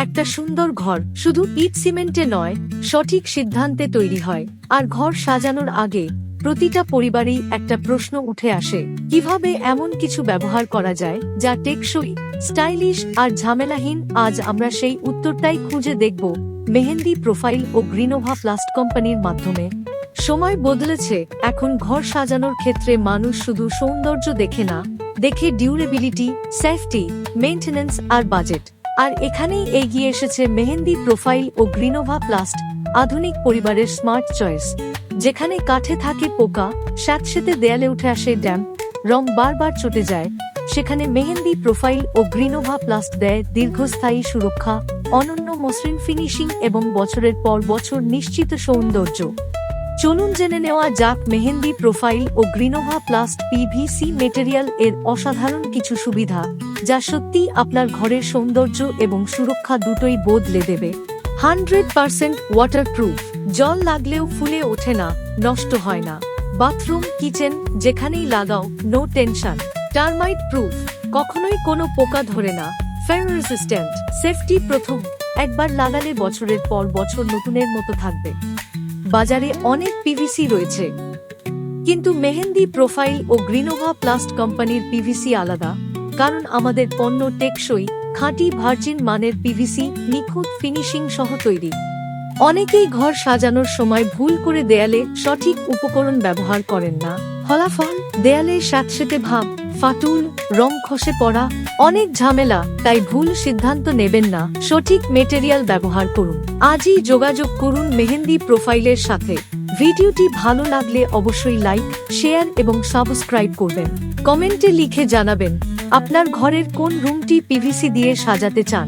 একটা সুন্দর ঘর শুধু ইট সিমেন্টে নয়, সঠিক সিদ্ধান্তে তৈরি হয়। আর ঘর সাজানোর আগে প্রতিটা পরিবারেই একটা প্রশ্ন উঠে আসে, কিভাবে এমন কিছু ব্যবহার করা যায় যা টেকসই, স্টাইলিশ আর ঝামেলাহীন। আজ আমরা সেই উত্তরটাই খুঁজে দেখব মেহেন্দি প্রোফাইল ও গ্রিনোভা প্লাস্ট কোম্পানির মাধ্যমে। সময় বদলেছে, এখন ঘর সাজানোর ক্ষেত্রে মানুষ শুধু সৌন্দর্য দেখে না, দেখে ডিউরেবিলিটি, সেফটি, মেইনটেনেন্স আর বাজেট। আর এখানেই এগিয়ে এসেছে মেহেন্দি প্রোফাইল ও গ্রিনোভা প্লাস্ট, আধুনিক পরিবারের স্মার্ট চয়েস। যেখানে কাঠে থাকে পোকা, স্যাঁতসেঁতে দেয়ালে উঠে আসে ড্যাম্প, রং বারবার চটে যায়, সেখানে মেহেন্দি প্রোফাইল ও গ্রিনোভা প্লাস্ট দেয় দীর্ঘস্থায়ী সুরক্ষা, অনন্য মসৃণ ফিনিশিং এবং বছরের পর বছর নিশ্চিত সৌন্দর্য। চলুন জেনে নেওয়া যাক মেহেন্দি প্রোফাইল ও গ্রিনোভা প্লাস্ট পিভিসি মেটেরিয়াল এর অসাধারণ কিছু সুবিধা, যা সত্যিই আপনার ঘরের সৌন্দর্য এবং সুরক্ষা দুটোই বদলে দেবে। 100% ওয়াটারপ্রুফ, জল লাগলেও ফুলে ওঠে না, নষ্ট হয় না। বাথরুম, কিচেন যেখানেই লাগাও, নো টেনশন। টার্মাইট প্রুফ, কখনোই কোনো পোকা ধরে না। ফায়ার রেসিস্ট্যান্ট, সেফটি প্রথম, একবার লাগালে বছরের পর বছর নতুনের মতো থাকবে। বাজারে অনেক পিভিসি রয়েছে, কিন্তু মেহেন্দি প্রোফাইল ও গ্রিনোভা প্লাস্ট কোম্পানির পিভিসি আলাদা, কারণ আমাদের পণ্য টেকসই, খাঁটি ভার্জিন মানের পিভিসি, নিখুঁত ফিনিশিং সহ তৈরি। অনেকেই ঘর সাজানোর সময় ভুল করে দেয়ালে সঠিক উপকরণ ব্যবহার করেন না। ফলাফল, দেয়ালে স্যাঁতসেঁতে ভাব, ফাটল, রং খসে পড়া, অনেক ঝামেলা। তাই ভুল সিদ্ধান্ত নেবেন না, সঠিক মেটেরিয়াল ব্যবহার করুন। আজই যোগাযোগ করুন মেহেন্দি প্রোফাইলের সাথে। ভিডিওটি ভালো লাগলে অবশ্যই লাইক, শেয়ার এবং সাবস্ক্রাইব করবেন। কমেন্টে লিখে জানাবেন আপনার ঘরের কোন রুমটি পিভিসি দিয়ে সাজাতে চান।